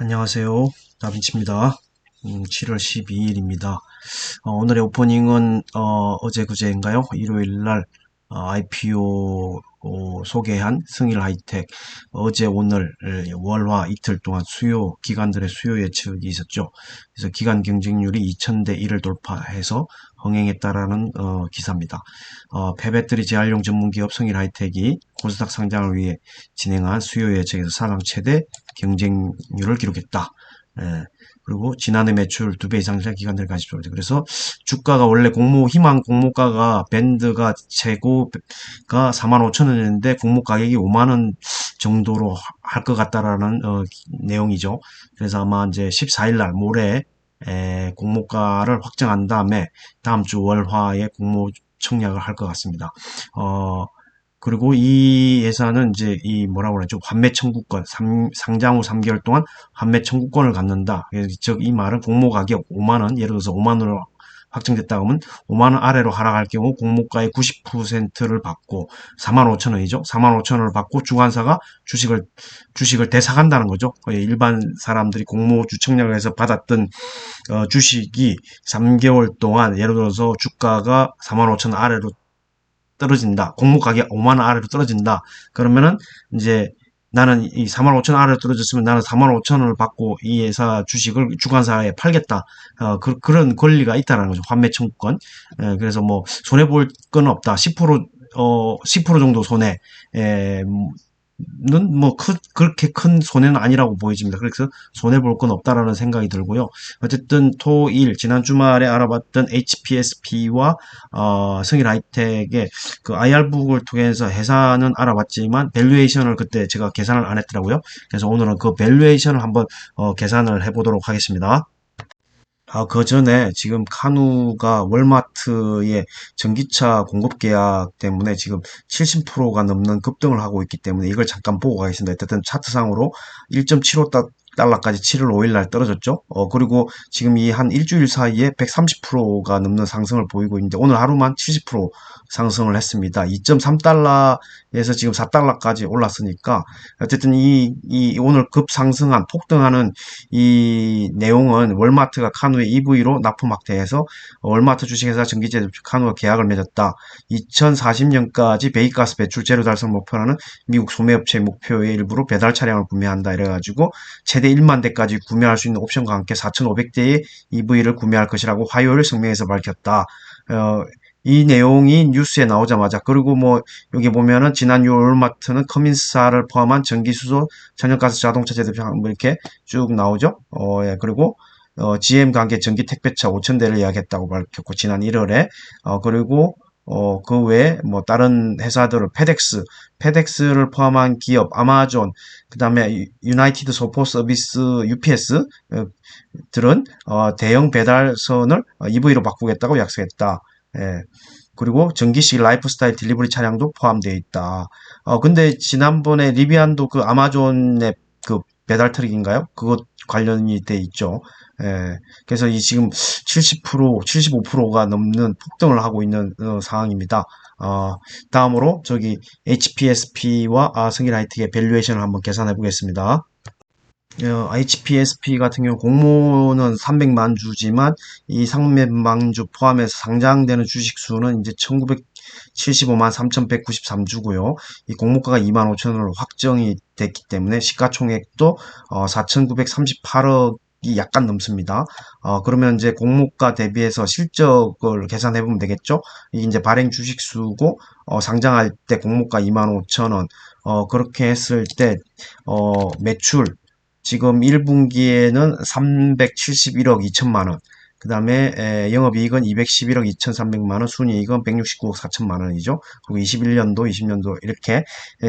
안녕하세요. 다빈치입니다. 7월 12일입니다. 오늘의 오프닝은 어제 그제인가요? 일요일날 IPO 소개한 승일 하이텍 어제 오늘 월화 이틀 동안 기관들의 수요 예측이 있었죠. 그래서 기관 경쟁률이 2000대 1을 돌파해서 흥행했다라는 기사입니다. 폐배터리 재활용 전문기업 승일 하이텍이 코스닥 상장을 위해 진행한 수요 예측에서 사상 최대 경쟁률을 기록했다. 예, 그리고 지난해 매출 2배 이상 된 기관들까지 들어오죠. 그래서 주가가 원래 희망 공모가가 밴드가 최고가 45,000원이었는데 공모 가격이 5만원 정도로 할 것 같다라는 내용이죠. 그래서 아마 이제 14일 날 모레 공모가를 확정한 다음에 다음 주 월화에 공모 청약을 할 것 같습니다. 그리고 이 예산은 이제 뭐라고 그러죠? 환매 청구권, 상장 후 3개월 동안 환매 청구권을 갖는다. 즉, 이 말은 공모 가격 5만원, 예를 들어서 5만원으로 확정됐다 하면 5만원 아래로 하락할 경우 공모가의 90%를 받고 45,000원이죠. 45,000원을 받고 주관사가 주식을 대사간다는 거죠. 일반 사람들이 공모주 청약을 해서 받았던 주식이 3개월 동안 예를 들어서 주가가 45,000원 아래로 떨어진다. 공모 가격 5만원 아래로 떨어진다. 그러면은 이제 나는 이 45,000원 아래로 떨어졌으면 나는 45,000원을 받고 이 회사 주식을 주관사에 팔겠다. 그런 권리가 있다는 거죠. 환매 청구권. 그래서 뭐 손해볼 건 없다. 10% 정도 손해. 는 뭐 그렇게 큰 손해는 아니라고 보여집니다. 그래서 손해볼 건 없다라는 생각이 들고요. 어쨌든 지난 주말에 알아봤던 HPSP와 승일 하이텍의 그 IR북을 통해서 회사는 알아봤지만 밸류에이션을 그때 제가 계산을 안 했더라고요. 그래서 오늘은 그 밸류에이션을 한번 계산을 해보도록 하겠습니다. 그 전에 지금 카누가 월마트의 전기차 공급 계약 때문에 지금 70%가 넘는 급등을 하고 있기 때문에 이걸 잠깐 보고 가겠습니다. 어쨌든 차트상으로 1.75달러까지 7월 5일 날 떨어졌죠. 그리고 지금 이 한 일주일 사이에 130%가 넘는 상승을 보이고 있는데 오늘 하루만 70% 상승을 했습니다. 2.3달러에서 지금 4달러까지 올랐으니까 어쨌든 이 오늘 급상승한 폭등하는 이 내용은 월마트가 카누의 EV로 납품 확대해서 월마트 주식회사 전기제 카누와 계약을 맺었다. 2040년까지 배기가스 배출 제로 달성 목표라는 미국 소매업체의 목표의 일부로 배달 차량을 구매한다. 이래가지고 최대 1만 대까지 구매할 수 있는 옵션과 함께 4,500대의 EV를 구매할 것이라고 화요일 성명에서 밝혔다. 이 내용이 뉴스에 나오자마자 그리고 뭐 여기 보면은 지난 6월 월마트는 커민스사를 포함한 전기수소, 천연가스 자동차 제조업 뭐 이렇게 쭉 나오죠. 예, 그리고 GM 관계 전기 택배차 5,000대를 예약했다고 밝혔고 지난 1월에 그리고 그 외에 뭐 다른 회사들을 페덱스를 포함한 기업 아마존 그다음에 유나이티드 소포 서비스 UPS 들은 대형 배달선을 EV로 바꾸겠다고 약속했다. 예. 그리고 전기식 라이프스타일 딜리버리 차량도 포함되어 있다. 근데 지난번에 리비안도 그 아마존의 그 배달 트럭인가요? 그것 관련이 돼 있죠. 예. 그래서 이 지금 70%, 75%가 넘는 폭등을 하고 있는 상황입니다. 다음으로 저기 HPSP와 승일 하이텍의 밸류에이션을 한번 계산해 보겠습니다. HPSP 같은 경우 공모는 300만 주지만 이 300만 주 포함해서 상장되는 주식 수는 이제 1975만 3,193주고요. 이 공모가가 25,000원으로 확정이 됐기 때문에 시가총액도 4,938억이 약간 넘습니다. 그러면 이제 공모가 대비해서 실적을 계산해 보면 되겠죠. 이게 이제 발행 주식 수고 상장할 때 공모가 25,000원 그렇게 했을 때 매출 지금 1분기에는 371억 2천만원, 그 다음에 영업이익은 211억 2,300만원, 순이익은 169억 4천만원이죠. 그리고 21년도, 20년도 이렇게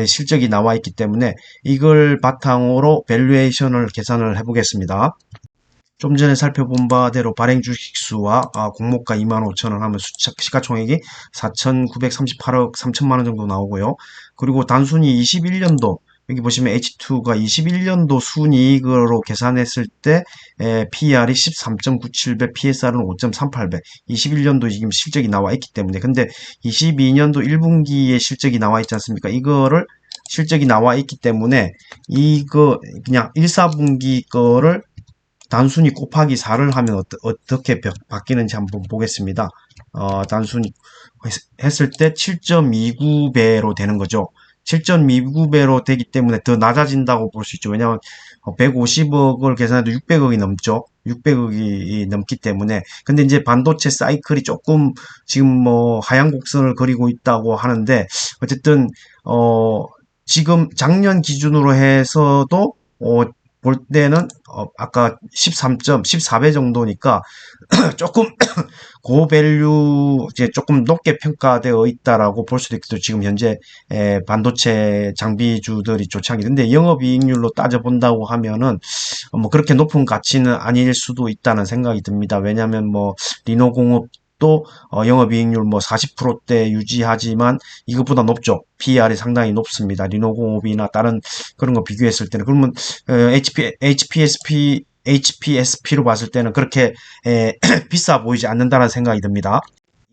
실적이 나와 있기 때문에 이걸 바탕으로 밸류에이션을 계산을 해보겠습니다. 좀 전에 살펴본 바대로 발행 주식수와 공모가 25,000원 하면 시가총액이 4,938억 3천만원 정도 나오고요. 그리고 단순히 21년도 여기 보시면 H2가 21년도 순이익으로 계산했을 때 PER이 13.97배, PSR은 5.38배. 21년도 지금 실적이 나와 있기 때문에 근데 22년도 1분기에 실적이 나와 있지 않습니까? 이거를 실적이 나와 있기 때문에 이거 그냥 1, 4분기 거를 단순히 곱하기 4를 하면 어떻게 바뀌는지 한번 보겠습니다. 단순히 했을 때 7.29배로 되는 거죠. 7.29배로 되기 때문에 더 낮아진다고 볼 수 있죠. 왜냐하면 150억을 계산해도 600억이 넘죠. 600억이 넘기 때문에. 근데 이제 반도체 사이클이 조금 지금 뭐 하향 곡선을 그리고 있다고 하는데 어쨌든 지금 작년 기준으로 해서도 볼 때는 아까 14배 정도니까 조금 고밸류 이제 조금 높게 평가되어 있다라고 볼 수도 있겠죠. 지금 현재 반도체 장비주들이 좋지 않게. 근데 영업이익률로 따져 본다고 하면은 뭐 그렇게 높은 가치는 아닐 수도 있다는 생각이 듭니다. 왜냐하면 뭐 리노공업도 영업이익률 뭐 40%대 유지하지만 이것보다 높죠. PER이 상당히 높습니다. 리노공업이나 다른 그런 거 비교했을 때는. 그러면 HPSP로 봤을 때는 그렇게 비싸 보이지 않는다는 생각이 듭니다.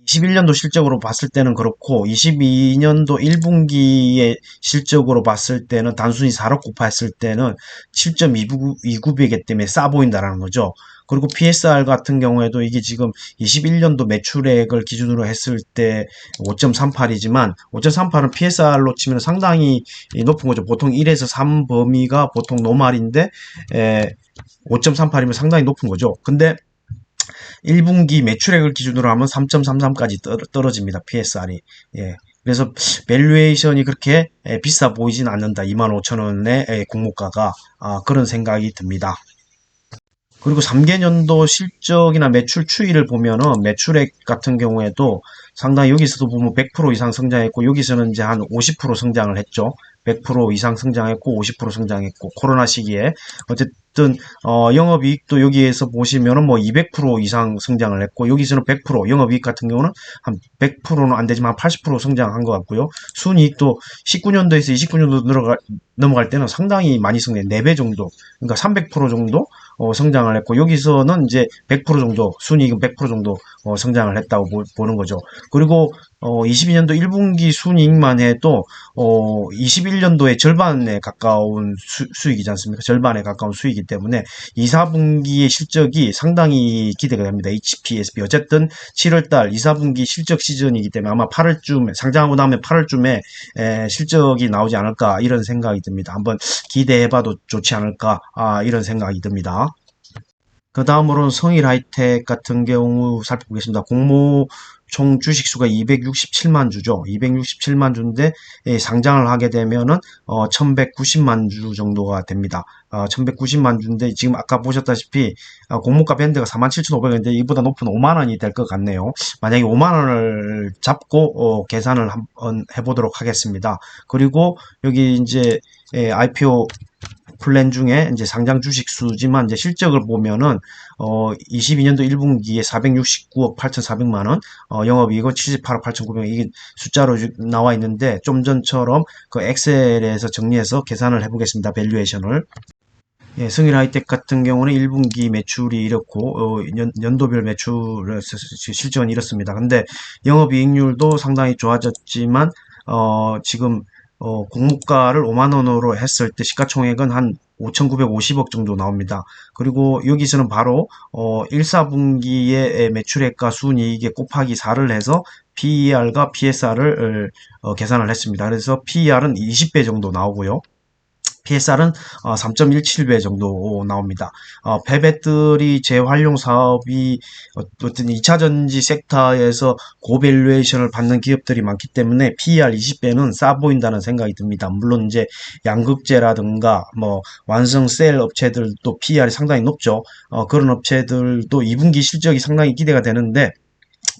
21년도 실적으로 봤을 때는 그렇고 22년도 1분기의 실적으로 봤을 때는 단순히 4로 곱했을 때는 7.29배이기 때문에 싸 보인다라는 거죠. 그리고 PSR 같은 경우에도 이게 지금 21년도 매출액을 기준으로 했을 때 5.38이지만 5.38은 PSR로 치면 상당히 높은 거죠. 보통 1에서 3 범위가 보통 노말인데 5.38이면 상당히 높은 거죠. 근데 1분기 매출액을 기준으로 하면 3.33까지 떨어집니다. PSR이. 예. 그래서 밸류에이션이 그렇게 비싸 보이진 않는다. 25,000원의 공모가가 그런 생각이 듭니다. 그리고 3개년도 실적이나 매출 추이를 보면은 매출액 같은 경우에도 상당히 여기서도 보면 100% 이상 성장했고 여기서는 이제 한 50% 성장을 했죠. 100% 이상 성장했고 50% 성장했고 코로나 시기에 어쨌든 영업이익도 여기에서 보시면은 뭐 200% 이상 성장을 했고 여기서는 100% 영업이익 같은 경우는 한 100%는 안 되지만 80% 성장한 것 같고요. 순이익도 19년도에서 29년도 넘어갈 때는 상당히 많이 성장, 4배 정도, 그러니까 300% 정도 성장을 했고 여기서는 이제 100% 정도, 순이익은 100% 정도 성장을 했다고 보는 거죠. 그리고 22년도 1분기 순이익만 해도 21년도의 절반에 가까운 수익이지 않습니까? 절반에 가까운 수익이기 때문에 2, 4분기의 실적이 상당히 기대가 됩니다. HPSP. 어쨌든 7월달 2, 4분기 실적 시즌이기 때문에 아마 8월쯤에 상장하고 나면 8월쯤에 실적이 나오지 않을까 이런 생각이 듭니다. 한번 기대해봐도 좋지 않을까 이런 생각이 듭니다. 그 다음으로는 성일 하이텍 같은 경우 살펴보겠습니다. 공모 총 주식수가 267만 주죠. 267만 주인데 상장을 하게 되면은 1190만 주 정도가 됩니다. 1190만 주인데 지금 아까 보셨다시피 공모가 밴드가 47,500원인데 이보다 높은 5만 원이 될 것 같네요. 만약에 5만 원을 잡고 계산을 한번 해보도록 하겠습니다. 그리고 여기 이제 IPO 플랜 중에 이제 상장 주식 수지만 이제 실적을 보면은 22년도 1분기에 469억 8,400만 원, 영업이익은 78억 8,900원 이게 숫자로 나와 있는데 좀 전처럼 그 엑셀에서 정리해서 계산을 해보겠습니다. 밸류에이션을. 예, 성일 하이텍 같은 경우는 1분기 매출이 이렇고 연도별 매출 실적은 이렇습니다. 근데 영업이익률도 상당히 좋아졌지만 지금 공모가를 5만 원으로 했을 때 시가총액은 한 5,950억 정도 나옵니다. 그리고 여기서는 바로 1, 4분기의 매출액과 순이익에 곱하기 4를 해서 PER과 PSR을 계산을 했습니다. 그래서 PER은 20배 정도 나오고요. PSR은 3.17배 정도 나옵니다. 폐배터리 재활용 사업이 어떤 2차전지 섹터에서 고밸류에이션을 받는 기업들이 많기 때문에 PER 20배는 싸 보인다는 생각이 듭니다. 물론 이제 양극재라든가 뭐 완성 셀 업체들도 PER이 상당히 높죠. 그런 업체들도 2분기 실적이 상당히 기대가 되는데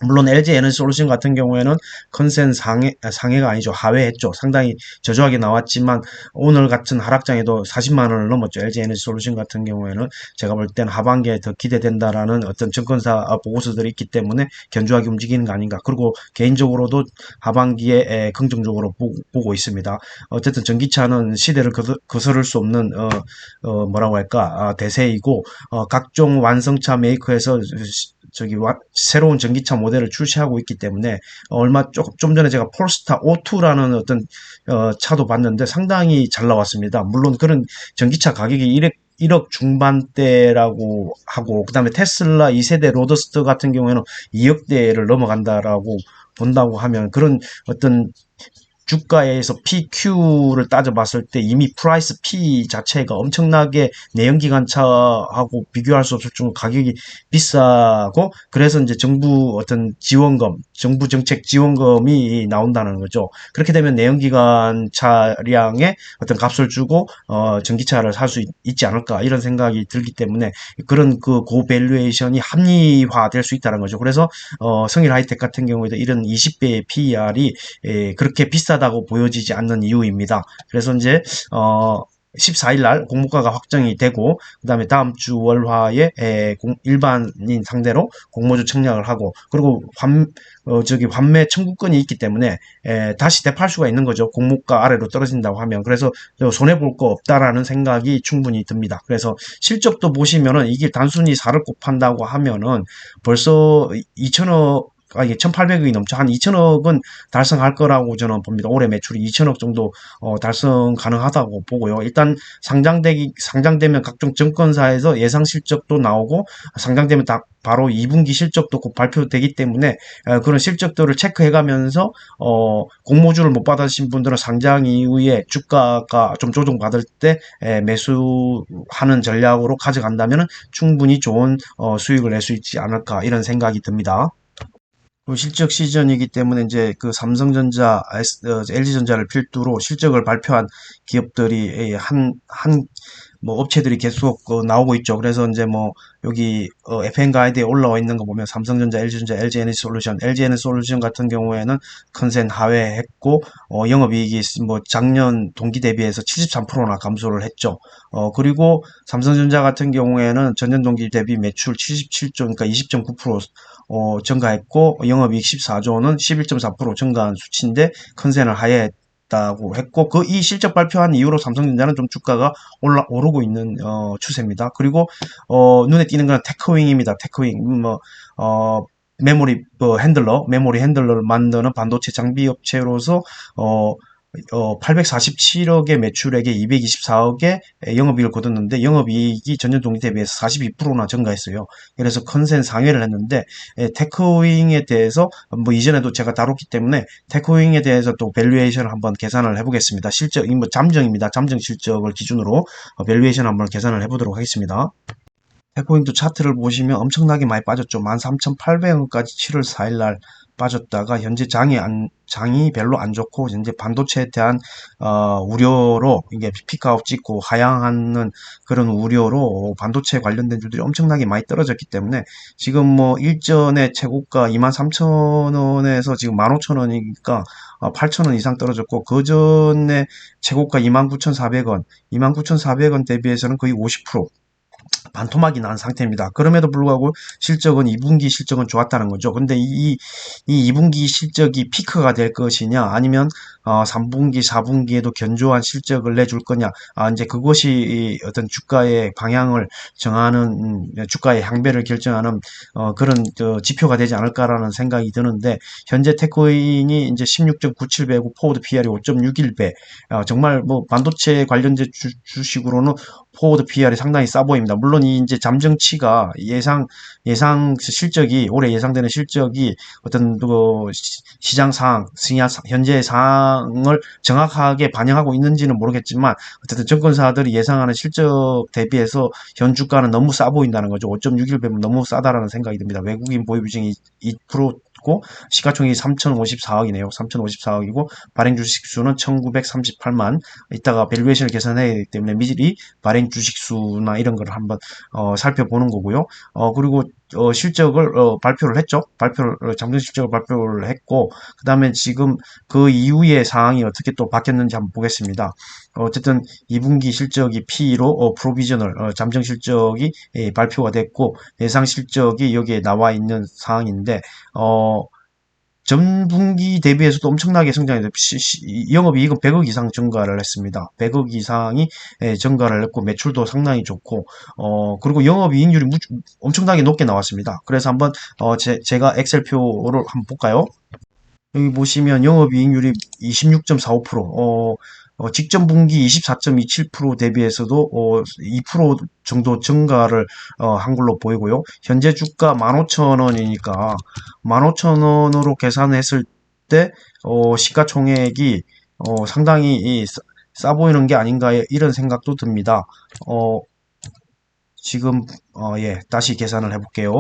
물론 LG 에너지 솔루션 같은 경우에는 컨센 상해가 아니죠. 하회했죠. 상당히 저조하게 나왔지만 오늘 같은 하락장에도 40만 원을 넘었죠. LG 에너지 솔루션 같은 경우에는 제가 볼 때는 하반기에 더 기대된다라는 어떤 증권사 보고서들이 있기 때문에 견조하게 움직이는 거 아닌가. 그리고 개인적으로도 하반기에 긍정적으로 보고 있습니다. 어쨌든 전기차는 시대를 거스를 수 없는 뭐라고 할까 대세이고 각종 완성차 메이커에서 새로운 전기차 모델을 출시하고 있기 때문에 좀 전에 제가 폴스타 O2라는 어떤 차도 봤는데 상당히 잘 나왔습니다. 물론 그런 전기차 가격이 1억 중반대라고 하고, 그 다음에 테슬라 2세대 로더스터 같은 경우에는 2억대를 넘어간다라고 본다고 하면, 그런 어떤 주가에서 PQ를 따져봤을 때 이미 프라이스 P 자체가 엄청나게 내연기관차하고 비교할 수 없을 정도로 가격이 비싸고, 그래서 이제 정부 정책 지원금이 나온다는 거죠. 그렇게 되면 내연기관 차량에 어떤 값을 주고 전기차를 살 수 있지 않을까, 이런 생각이 들기 때문에 그런 그 고밸류에이션이 합리화될 수 있다는 거죠. 그래서 성일 하이텍 같은 경우에도 이런 20배의 PER이 그렇게 비싸다고 보여지지 않는 이유입니다. 그래서 이제 14일 날 공모가가 확정이 되고, 그 다음에 다음 주 월화에 일반인 상대로 공모주 청약을 하고, 그리고 환매 청구권이 있기 때문에 다시 되팔 수가 있는 거죠. 공모가 아래로 떨어진다고 하면. 그래서 손해볼 거 없다라는 생각이 충분히 듭니다. 그래서 실적도 보시면은 이게 단순히 4를 곱한다고 하면은 벌써 2천억, 이게 1,800억이 넘죠. 한 2천억은 달성할 거라고 저는 봅니다. 올해 매출이 2천억 정도 달성 가능하다고 보고요. 일단 상장되면 각종 증권사에서 예상 실적도 나오고, 상장되면 바로 2분기 실적도 곧 발표되기 때문에 그런 실적들을 체크해가면서 공모주를 못 받으신 분들은 상장 이후에 주가가 좀 조정받을 때 매수하는 전략으로 가져간다면 충분히 좋은 수익을 낼 수 있지 않을까, 이런 생각이 듭니다. 실적 시즌이기 때문에 이제 그 삼성전자, LG전자를 필두로 실적을 발표한 기업들이 뭐 업체들이 계속 나오고 있죠. 그래서 이제 뭐 여기 FN 가이드에 올라와 있는 거 보면 삼성전자, LG전자, LG에너지솔루션 같은 경우에는 컨센 하회했고, 영업이익이 뭐 작년 동기 대비해서 73%나 감소를 했죠. 그리고 삼성전자 같은 경우에는 전년 동기 대비 매출 77조, 그러니까 20.9% 증가했고, 영업이익 14조는 11.4% 증가한 수치인데 컨센을 하회했다고 했고, 이 실적 발표한 이후로 삼성전자는 좀 주가가 오르고 있는 추세입니다. 그리고 눈에 띄는 건 테크윙입니다. 테크윙, 메모리 핸들러를 만드는 반도체 장비 업체로서 847억의 매출액에 224억의 영업이익을 거뒀는데, 영업이익이 전년 동기 대비해서 42%나 증가했어요. 그래서 컨센 상회를 했는데, 테크윙에 대해서 뭐 이전에도 제가 다뤘기 때문에 테크윙에 대해서 또 밸류에이션을 한번 계산을 해보겠습니다. 뭐 잠정입니다. 잠정 실적을 기준으로 밸류에이션 한번 계산을 해보도록 하겠습니다. 테크윙도 차트를 보시면 엄청나게 많이 빠졌죠. 13,800원까지 7월 4일 날 빠졌다가 현재 장이 별로 안 좋고, 이제 반도체에 대한 우려로 이게 피크아웃 찍고 하향하는 그런 우려로 반도체 관련된 주들이 엄청나게 많이 떨어졌기 때문에 지금 뭐 일전에 최고가 23,000원에서 지금 15,000원이니까 8,000원 이상 떨어졌고, 그 전에 최고가 29,400원, 29,400원 대비해서는 거의 50% 반토막이 난 상태입니다. 그럼에도 불구하고 2분기 실적은 좋았다는 거죠. 근데 이 2분기 실적이 피크가 될 것이냐, 아니면 3분기, 4분기에도 견조한 실적을 내줄 거냐, 이제 그것이 어떤 주가의 방향을 정하는, 주가의 향배를 결정하는 그런 지표가 되지 않을까라는 생각이 드는데, 현재 테크윈이 이제 16.97배고 포워드 PR이 5.61배, 정말 뭐 반도체 관련된 주식으로는 포워드 PR이 상당히 싸 보입니다. 물론 이 이제 잠정치가 예상 실적이, 올해 예상되는 실적이 어떤 시장 상황, 현재 상황을 정확하게 반영하고 있는지는 모르겠지만, 어쨌든 증권사들이 예상하는 실적 대비해서 현 주가는 너무 싸 보인다는 거죠. 5.61배면 너무 싸다라는 생각이 듭니다. 외국인 보유 비중이 2%고 시가총액이 3,054억이네요. 3,054억이고 발행 주식 수는 1,938만. 이따가 밸류에이션을 계산해야 되기 때문에 미리 발행 주식 수나 이런 걸 한번 살펴보는 거고요. 그리고 실적을 발표를 했죠. 잠정 실적을 발표를 했고, 그 다음에 지금 그 이후의 상황이 어떻게 또 바뀌었는지 한번 보겠습니다. 어쨌든 2분기 실적이 P로 프로비저널 잠정 실적이 발표가 됐고, 예상 실적이 여기에 나와 있는 상황인데, 전 분기 대비해서도 엄청나게 성장했는데 영업이익은 100억 이상 증가를 했습니다. 100억 이상이 증가를 했고 매출도 상당히 좋고 그리고 영업이익률이 엄청나게 높게 나왔습니다. 그래서 한번 제가 엑셀표를 한번 볼까요? 여기 보시면 영업이익률이 26.45%, 직전 분기 24.27% 대비해서도 2% 정도 증가를 한 걸로 보이고요. 현재 주가 15,000원이니까 15,000원으로 계산했을 때 시가총액이 상당히 싸 보이는 게 아닌가 이런 생각도 듭니다. 지금 예, 다시 계산을 해볼게요.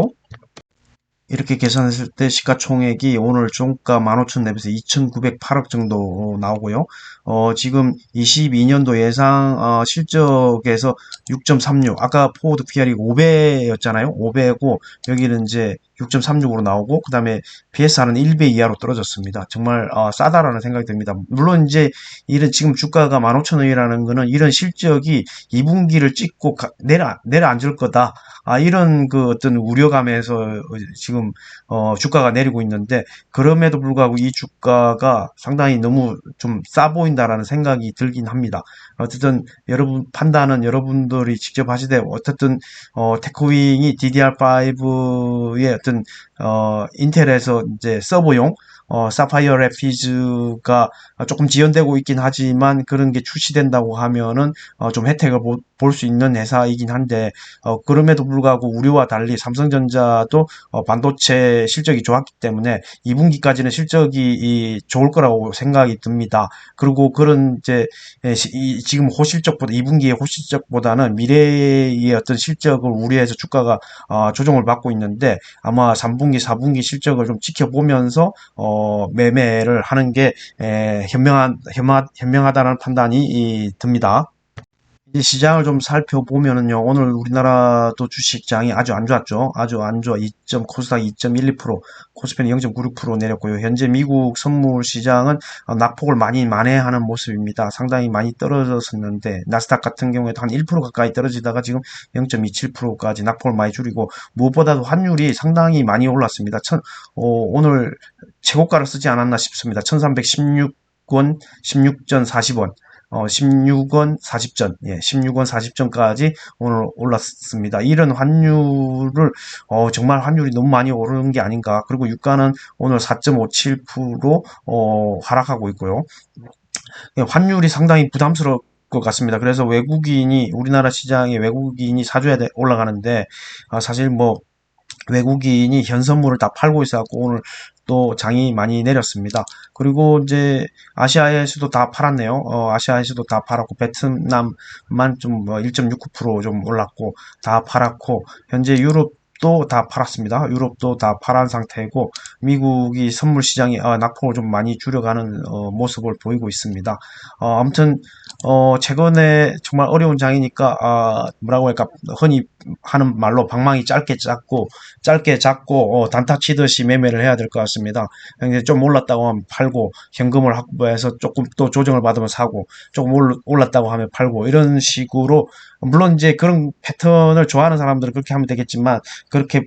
이렇게 계산했을 때 시가총액이 오늘 종가 15,000 대비해서 2,908억 정도 나오고요. 지금 22년도 예상 실적에서 6.36, 아까 포워드 PR이 5배였잖아요. 5배고 여기는 이제 6.36으로 나오고 그 다음에 BSR은 1배 이하로 떨어졌습니다. 정말 싸다라는 생각이 듭니다. 물론 이제 이런 지금 주가가 15,000원이라는 거는 이런 실적이 2분기를 찍고 내려앉을 거다. 이런 그 어떤 우려감에서 지금 주가가 내리고 있는데 그럼에도 불구하고 이 주가가 상당히 너무 좀 싸 보인다라는 생각이 들긴 합니다. 어쨌든 여러분 판단은 여러분들이 직접 하시되 어쨌든 테크윙이 DDR5의 어떤 인텔에서 이제 서버용 사파이어 래피즈가 조금 지연되고 있긴 하지만 그런 게 출시된다고 하면은 좀 혜택을 볼 수 있는 회사이긴 한데 그럼에도 불구하고 우리와 달리 삼성전자도 반도체 실적이 좋았기 때문에 2분기까지는 실적이 좋을 거라고 생각이 듭니다. 그리고 그런 이제 지금 호실적보다 2분기의 호실적보다는 미래의 어떤 실적을 우려해서 주가가 조정을 받고 있는데 아마 3분기, 4분기 실적을 좀 지켜보면서 매매를 하는 게 현명하다는 판단이 듭니다. 이제 시장을 좀 살펴보면은요, 오늘 우리나라도 주식장이 아주 안 좋았죠. 아주 안 좋아. 코스닥 2.12%, 코스피는 0.96% 내렸고요. 현재 미국 선물 시장은 낙폭을 많이 만회하는 모습입니다. 상당히 많이 떨어졌었는데, 나스닥 같은 경우에도 한 1% 가까이 떨어지다가 지금 0.27%까지 낙폭을 많이 줄이고, 무엇보다도 환율이 상당히 많이 올랐습니다. 오늘 최고가를 쓰지 않았나 싶습니다. 1316원, 16전 40원. 16원 40전, 예, 16원 40전까지 오늘 올랐습니다. 이런 환율을, 정말 환율이 너무 많이 오르는 게 아닌가. 그리고 유가는 오늘 4.57% 하락하고 있고요. 예, 환율이 상당히 부담스러울 것 같습니다. 그래서 우리나라 시장에 외국인이 사줘야 올라가는데, 사실 뭐, 외국인이 현선물을 다 팔고 있어갖고 오늘 또 장이 많이 내렸습니다. 그리고 이제 아시아에서도 다 팔았네요. 아시아에서도 다 팔았고 베트남만 좀 1.69%좀 올랐고 다 팔았고 현재 유럽도 다 팔았습니다. 유럽도 다 팔은 상태고 미국이 선물 시장이 낙폭을 좀 많이 줄여가는 모습을 보이고 있습니다. 아무튼 최근에 정말 어려운 장이니까 뭐라고 할까 흔히 하는 말로 방망이 짧게 잡고 단타 치듯이 매매를 해야 될 것 같습니다. 이제 좀 올랐다고 하면 팔고 현금을 확보해서 조금 또 조정을 받으면 사고 조금 올랐다고 하면 팔고 이런 식으로 물론 이제 그런 패턴을 좋아하는 사람들은 그렇게 하면 되겠지만 그렇게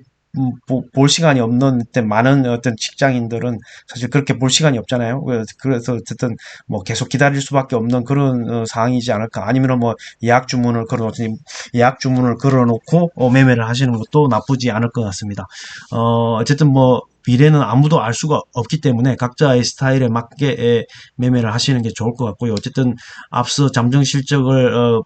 볼 시간이 없는 때 많은 어떤 직장인들은 사실 그렇게 볼 시간이 없잖아요. 그래서 어쨌든 뭐 계속 기다릴 수밖에 없는 그런 상황이지 않을까. 아니면 뭐 예약 주문을 걸어놓고 매매를 하시는 것도 나쁘지 않을 것 같습니다. 어쨌든 뭐 미래는 아무도 알 수가 없기 때문에 각자의 스타일에 맞게 매매를 하시는 게 좋을 것 같고요. 어쨌든 앞서 잠정 실적을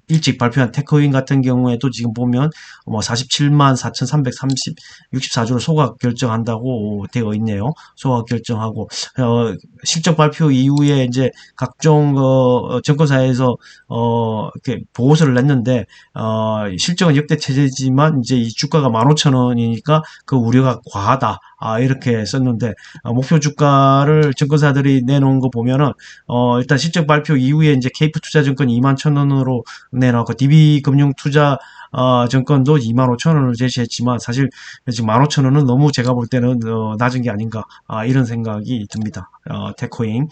일찍 발표한 테크윈 같은 경우에도 지금 보면 뭐 47만 4,330, 64주를 소각 결정한다고 되어 있네요. 소각 결정하고 실적 발표 이후에 이제 각종 증권사에서 이렇게 보고서를 냈는데 실적은 역대 최저지만 이제 이 주가가 15,000원이니까 그 우려가 과하다. 이렇게 썼는데 목표 주가를 증권사들이 내놓은 거 보면은 일단 실적 발표 이후에 이제 케이프투자증권 21,000원으로 내놓고 DB금융투자 증권도 25,000원을 제시했지만 사실 지금 15,000원은 너무 제가 볼 때는 낮은 게 아닌가 이런 생각이 듭니다. 테코잉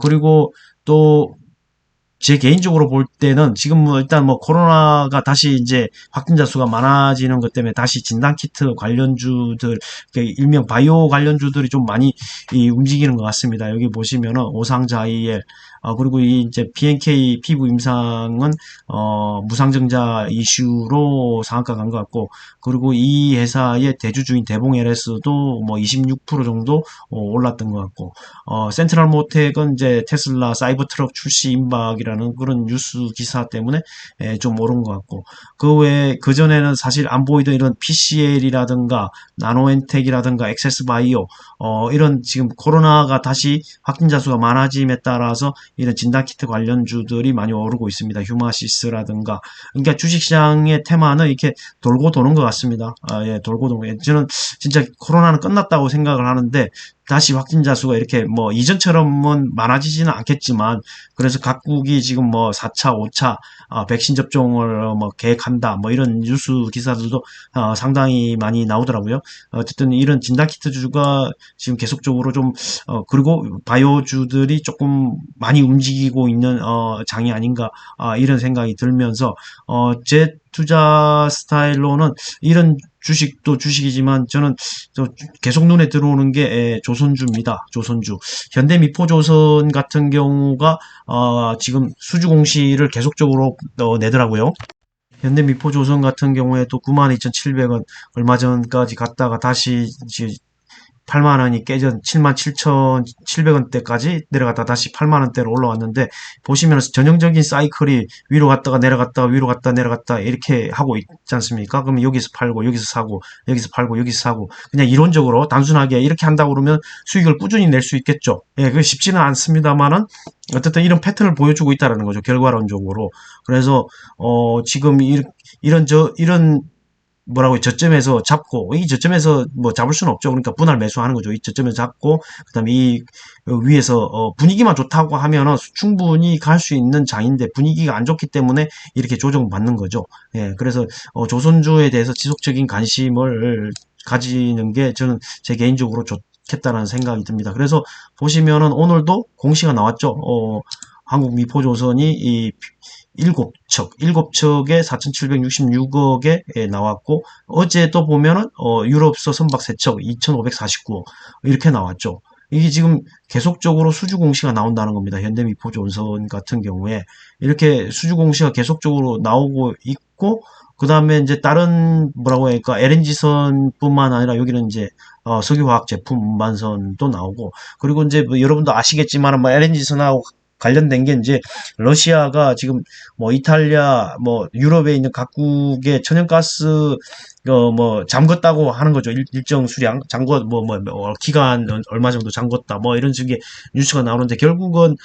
그리고 또 제 개인적으로 볼 때는 지금 뭐 일단 뭐 코로나가 다시 이제 확진자 수가 많아지는 것 때문에 다시 진단키트 관련주들, 일명 바이오 관련주들이 좀 많이 움직이는 것 같습니다. 여기 보시면은 오상자이엘, 그리고 이 이제 BNK 피부 임상은 무상증자 이슈로 상한가 간 것 같고, 그리고 이 회사의 대주주인 대봉 LS도 뭐 26% 정도 올랐던 것 같고, 센트럴 모텍은 이제 테슬라 사이버트럭 출시 임박이라는 그런 뉴스 기사 때문에 좀 오른 것 같고, 그 외에 그전에는 사실 안 보이던 이런 PCL이라든가 나노엔텍이라든가 엑세스바이오, 이런 지금 코로나가 다시 확진자 수가 많아짐에 따라서 이런 진단키트 관련주들이 많이 오르고 있습니다. 휴마시스라든가. 그러니까 주식시장의 테마는 이렇게 돌고 도는 것 같습니다. 예, 돌고 도는. 저는 진짜 코로나는 끝났다고 생각을 하는데, 다시 확진자 수가 이렇게 뭐 이전처럼은 많아지지는 않겠지만, 그래서 각국이 지금 뭐 4차, 5차 백신 접종을 뭐 계획한다, 뭐 이런 뉴스 기사들도 상당히 많이 나오더라고요. 어쨌든 이런 진단키트주가 지금 계속적으로 좀 그리고 바이오주들이 조금 많이 움직이고 있는 장이 아닌가, 이런 생각이 들면서 제 투자 스타일로는 이런 주식도 주식이지만 저는 계속 눈에 들어오는 게 조선주입니다. 조선주. 현대미포조선 같은 경우가 지금 수주 공시를 계속적으로 내더라고요. 현대미포조선 같은 경우에도 92,700원 얼마 전까지 갔다가 다시 8만 원이 깨져 77,700원대까지 내려갔다 다시 8만 원대로 올라왔는데, 보시면 전형적인 사이클이 위로 갔다가 내려갔다가 위로 갔다 내려갔다 이렇게 하고 있지 않습니까? 그러면 여기서 팔고 여기서 사고 여기서 팔고 여기서 사고, 그냥 이론적으로 단순하게 이렇게 한다고 그러면 수익을 꾸준히 낼 수 있겠죠. 예, 그 쉽지는 않습니다만은 어쨌든 이런 패턴을 보여주고 있다는 거죠. 결과론적으로. 그래서 지금 이런 뭐라고 저점에서 잡고, 이 저점에서 뭐 잡을 수는 없죠. 그러니까 분할 매수하는 거죠. 이 저점에서 잡고 그다음에 이 위에서 분위기만 좋다고 하면은 충분히 갈 수 있는 장인데, 분위기가 안 좋기 때문에 이렇게 조정받는 거죠. 예, 그래서 조선주에 대해서 지속적인 관심을 가지는 게 저는 제 개인적으로 좋겠다는 생각이 듭니다. 그래서 보시면은 오늘도 공시가 나왔죠. 한국미포조선이 이 일곱 척에 4,766억에 나왔고, 어제 또 보면은 유럽서 선박 3척 2,549억 이렇게 나왔죠. 이게 지금 계속적으로 수주 공시가 나온다는 겁니다. 현대미포조선 같은 경우에 이렇게 수주 공시가 계속적으로 나오고 있고, 그 다음에 이제 다른 뭐라고 할까, LNG선뿐만 아니라 여기는 이제 석유화학 제품 운반선도 나오고, 그리고 이제 뭐 여러분도 아시겠지만 뭐 LNG선하고 관련된 게 이제 러시아가 지금 뭐 이탈리아 뭐 유럽에 있는 각국의 천연가스 뭐 잠궜다고 하는 거죠. 일정 수량 잠궈 기간 얼마 정도 잠궜다 뭐 이런 식의 뉴스가 나오는데, 결국은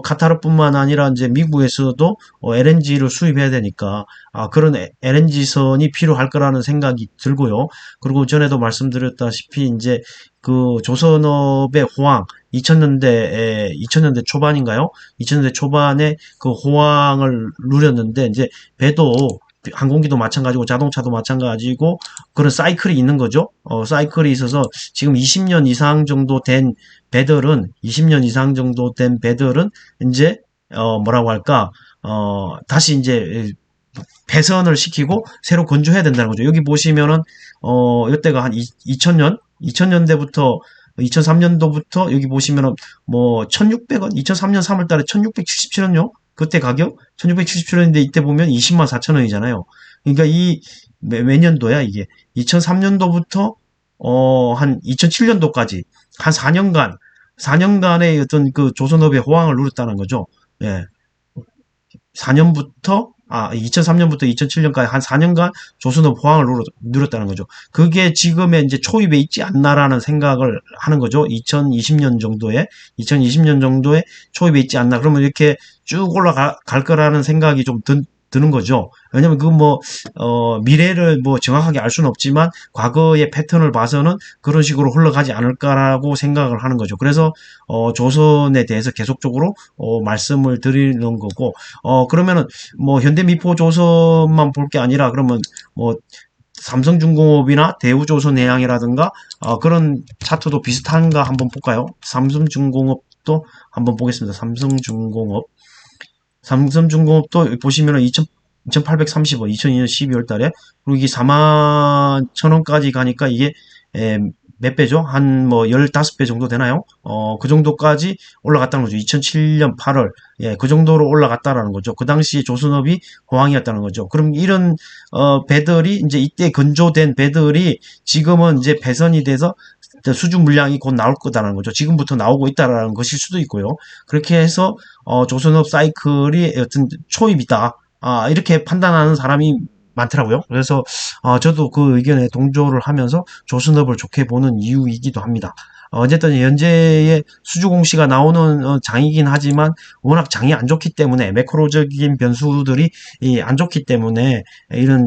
카타르뿐만 아니라 이제 미국에서도 LNG를 수입해야 되니까 그런 LNG선이 필요할 거라는 생각이 들고요. 그리고 전에도 말씀드렸다시피 이제 그 조선업의 호황, 2000년대 초반인가요? 2000년대 초반에 그 호황을 누렸는데, 이제 배도 항공기도 마찬가지고 자동차도 마찬가지고 그런 사이클이 있는 거죠. 사이클이 있어서 지금 20년 이상 정도 된 배들은 20년 이상 정도 된 배들은 이제 뭐라고 할까, 다시 이제 배선을 시키고 새로 건조해야 된다는 거죠. 여기 보시면은 이때가 한 2000년대부터 2003년도부터 여기 보시면은 뭐 1600원, 2003년 3월 달에 1677원요. 그때 가격 1677원인데 이때 보면 20만 4천원이잖아요. 그러니까 몇 년도야 이게? 2003년도부터 한 2007년도까지 한 4년간의 어떤 그 조선업의 호황을 누렸다는 거죠. 예. 4년부터 2003년부터 2007년까지 한 4년간 조선업 호황을 누렸다는 거죠. 그게 지금의 이제 초입에 있지 않나라는 생각을 하는 거죠. 2020년 정도에 초입에 있지 않나. 그러면 이렇게 쭉 올라갈 거라는 생각이 좀 드는 거죠. 왜냐면 미래를 뭐 정확하게 알 수는 없지만 과거의 패턴을 봐서는 그런 식으로 흘러가지 않을까라고 생각을 하는 거죠. 그래서 조선에 대해서 계속적으로 말씀을 드리는 거고, 그러면은 뭐 현대미포조선만 볼 게 아니라 그러면 뭐 삼성중공업이나 대우조선해양이라든가 그런 차트도 비슷한가 한번 볼까요? 삼성중공업도 한번 보겠습니다. 삼성중공업 삼성중공업도 보시면은 2,830원, 2002년 12월 달에, 그리고 이게 4만 1,000원까지 가니까 이게, 에, 몇 배죠? 한 뭐 15배 정도 되나요? 그 정도까지 올라갔다는 거죠. 2007년 8월. 예, 그 정도로 올라갔다라는 거죠. 그 당시 조선업이 호황이었다는 거죠. 그럼 이런, 배들이, 이제 이때 건조된 배들이 지금은 이제 배선이 돼서 수주 물량이 곧 나올 거다라는 거죠. 지금부터 나오고 있다라는 것일 수도 있고요. 그렇게 해서 조선업 사이클이 어떤 초입이다. 이렇게 판단하는 사람이 많더라고요. 그래서 저도 그 의견에 동조를 하면서 조선업을 좋게 보는 이유이기도 합니다. 어쨌든 현재의 수주 공시가 나오는 장이긴 하지만 워낙 장이 안 좋기 때문에 매크로적인 변수들이 안 좋기 때문에 이런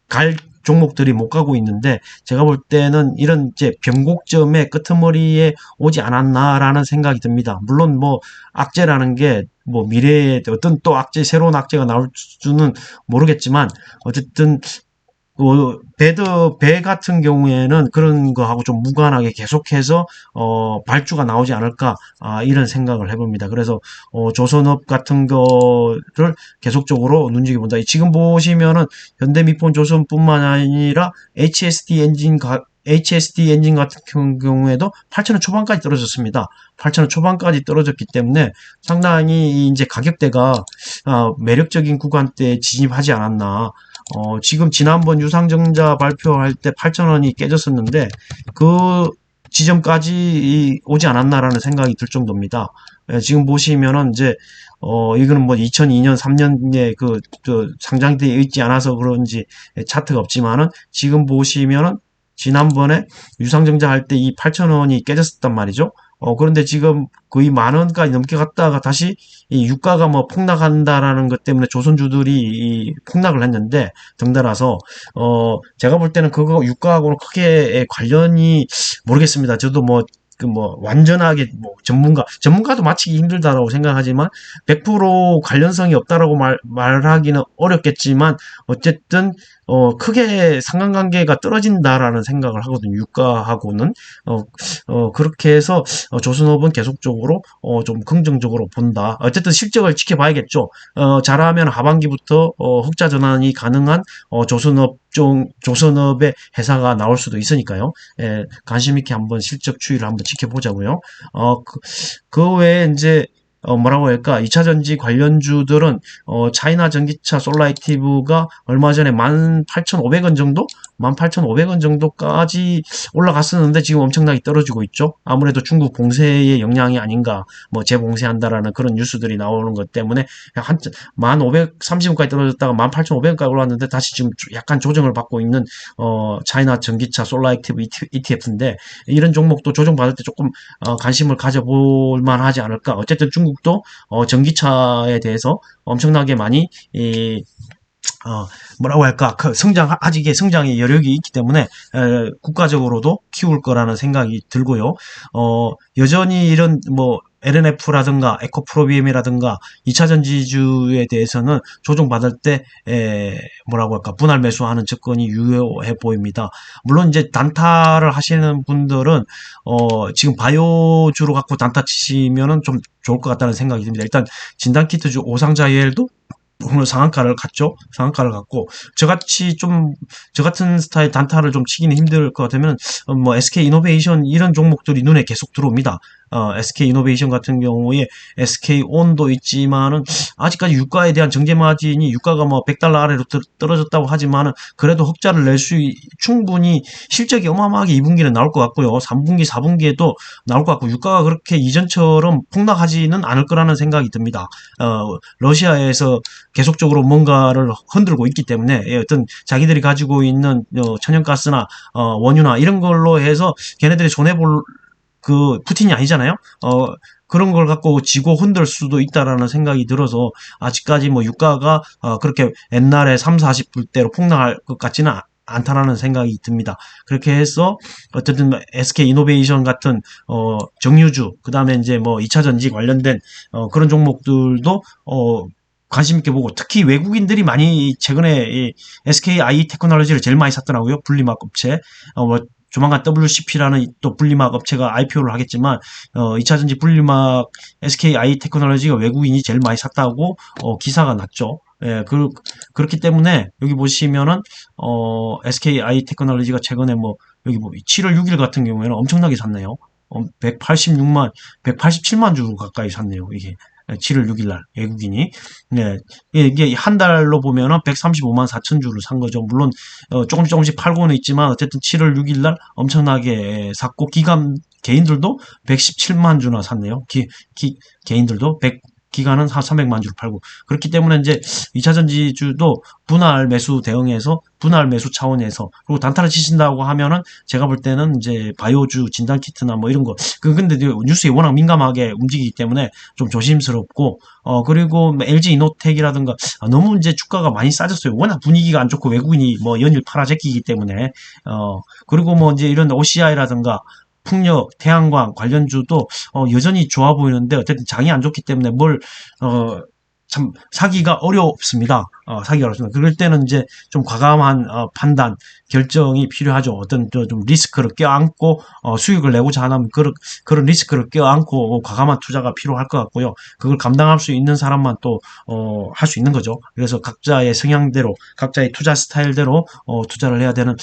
갈 종목들이 못 가고 있는데 제가 볼 때는 이런 이제 변곡점의 끄트머리에 오지 않았나라는 생각이 듭니다. 물론 뭐 악재라는 게 뭐 미래에 어떤 또 악재 새로운 악재가 나올 줄은 모르겠지만 어쨌든 배 같은 경우에는 그런 거하고 좀 무관하게 계속해서, 발주가 나오지 않을까, 이런 생각을 해봅니다. 그래서, 조선업 같은 거를 계속적으로 눈여겨본다. 지금 보시면은, 현대미폰 조선뿐만 아니라, HSD 엔진 같은 경우에도 8,000원 초반까지 떨어졌습니다. 8,000원 초반까지 떨어졌기 때문에 상당히 이제 가격대가 매력적인 구간대에 진입하지 않았나. 지금 지난번 유상증자 발표할 때 8,000원이 깨졌었는데 그 지점까지 오지 않았나라는 생각이 들 정도입니다. 예, 지금 보시면은 이제 이거는 뭐 2002년, 3년에 상장되어 있지 않아서 그런지 차트가 없지만은 지금 보시면은 지난번에 유상증자 할 때 이 8,000원이 깨졌었단 말이죠. 그런데 지금 거의 10,000원까지 넘게 갔다가 다시 이 유가가 뭐 폭락한다라는 것 때문에 조선주들이 이 폭락을 했는데 덩달아서 제가 볼 때는 그거 유가하고는 크게 관련이 모르겠습니다. 저도 완전하게 전문가도 맞히기 힘들다라고 생각하지만 100% 관련성이 없다라고 말하기는 어렵겠지만 어쨌든 크게 상관관계가 떨어진다라는 생각을 하거든요. 유가하고는 그렇게 해서 조선업은 계속적으로 좀 긍정적으로 본다. 어쨌든 실적을 지켜봐야겠죠. 잘하면 하반기부터 흑자 전환이 가능한 조선업의 회사가 나올 수도 있으니까요. 예, 관심 있게 한번 실적 추이를 한번 지켜보자고요. 그 외에 이제 뭐라고 할까? 2차 전지 관련주들은 차이나 전기차 솔라이티브가 얼마 전에 18,500원 정도? 18,500원 정도까지 올라갔었는데 지금 엄청나게 떨어지고 있죠. 아무래도 중국 봉쇄의 영향이 아닌가, 뭐 재봉쇄한다라는 그런 뉴스들이 나오는 것 때문에 한 1,530원까지 떨어졌다가 18,500원까지 올랐는데 다시 지금 약간 조정을 받고 있는 차이나 전기차 솔라이티브 ETF인데 이런 종목도 조정받을 때 조금 관심을 가져볼 만하지 않을까. 어쨌든 중국도 전기차에 대해서 엄청나게 많이 뭐라고 할까, 아직의 성장의 여력이 있기 때문에, 국가적으로도 키울 거라는 생각이 들고요. 여전히 이런, LNF라든가, 에코프로비엠이라든가, 2차 전지주에 대해서는 조정받을 때, 뭐라고 할까, 분할 매수하는 접근이 유효해 보입니다. 물론 이제 단타를 하시는 분들은, 지금 바이오주로 갖고 단타 치시면은 좀 좋을 것 같다는 생각이 듭니다. 일단, 진단키트주 오상자이엘도 오늘 상한가를 갔죠. 상한가를 갔고 저 같은 스타일 단타를 좀 치기는 힘들 것 같으면 SK 이노베이션 이런 종목들이 눈에 계속 들어옵니다. SK 이노베이션 같은 경우에 SK 온도 있지만은 아직까지 유가에 대한 정제 마진이 유가가 뭐 $100 아래로 떨어졌다고 하지만은 그래도 흑자를 낼 수 충분히 실적이 어마어마하게 2분기는 나올 것 같고요. 3분기, 4분기에도 나올 것 같고 유가가 그렇게 이전처럼 폭락하지는 않을 거라는 생각이 듭니다. 러시아에서 계속적으로 뭔가를 흔들고 있기 때문에 어떤 자기들이 가지고 있는 천연가스나 원유나 이런 걸로 해서 걔네들이 손해볼 푸틴이 아니잖아요. 그런 걸 갖고 지고 흔들 수도 있다라는 생각이 들어서 아직까지 유가가 그렇게 옛날에 3, 40불대로 폭락할 것 같지는 않다라는 생각이 듭니다. 그렇게 해서 어쨌든 SK 이노베이션 같은 정유주, 그다음에 이제 2차 전지 관련된 그런 종목들도 관심 있게 보고 특히 외국인들이 많이 최근에 SKI 테크놀로지를 제일 많이 샀더라고요. 분리막 업체. 조만간 WCP라는 또 분리막 업체가 IPO를 하겠지만 2차전지 분리막 SKI 테크놀로지가 외국인이 제일 많이 샀다고 기사가 났죠. 예, 그렇기 때문에 여기 보시면은 SKI 테크놀로지가 최근에 뭐 여기 뭐 7월 6일 같은 경우에는 엄청나게 샀네요. 186만, 187만 주 가까이 샀네요. 이게 7월 6일 날 외국인이. 네, 이게 한 달로 보면은 135만 4천 주를 산 거죠. 물론 조금씩 팔고는 있지만 어쨌든 7월 6일 날 엄청나게 샀고 개인들도 117만 주나 샀네요. 개인들도 기간은 한 300만 주를 팔고 그렇기 때문에 이제 2차 전지주도 분할 매수 대응해서 분할 매수 차원에서 그리고 단타를 치신다고 하면은 제가 볼 때는 이제 바이오주 진단 키트나 뭐 이런 거 근데 뉴스에 워낙 민감하게 움직이기 때문에 좀 조심스럽고 그리고 LG 이노텍이라든가 너무 이제 주가가 많이 싸졌어요. 워낙 분위기가 안 좋고 외국인이 뭐 연일 팔아제끼기 때문에 그리고 뭐 이제 이런 OCI라든가 풍력, 태양광 관련주도 여전히 좋아 보이는데 어쨌든 장이 안 좋기 때문에 참 사기가 어렵습니다. 사기가 어렵습니다. 그럴 때는 이제 좀 과감한 판단, 결정이 필요하죠. 어떤 좀 리스크를 껴안고 수익을 내고자 하면 그런 리스크를 껴안고 과감한 투자가 필요할 것 같고요. 그걸 감당할 수 있는 사람만 또 할 수 있는 거죠. 그래서 각자의 성향대로, 각자의 투자 스타일대로 투자를 해야 되는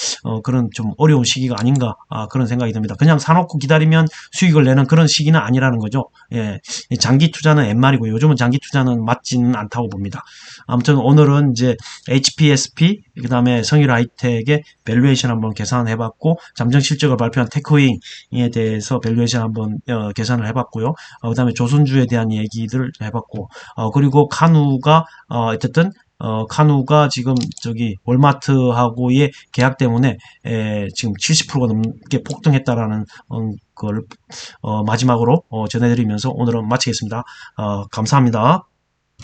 그런 좀 어려운 시기가 아닌가 그런 생각이 듭니다. 그냥 사놓고 기다리면 수익을 내는 그런 시기는 아니라는 거죠. 예, 장기 투자는 옛말이고 요즘은 장기 투자는 맞지는 않다고 봅니다. 아무튼 오늘은 이제 HPSP 그다음에 성일 하이텍의 밸류에이션 한번 계산해봤고 잠정 실적을 발표한 테크윙에 대해서 밸류에이션 한번 계산을 해봤고요. 그다음에 조선주에 대한 얘기들 해봤고 그리고 카누가 어쨌든 카누가 지금 저기 월마트하고의 계약 때문에 지금 70%가 넘게 폭등했다라는 걸 마지막으로 전해드리면서 오늘은 마치겠습니다. 감사합니다.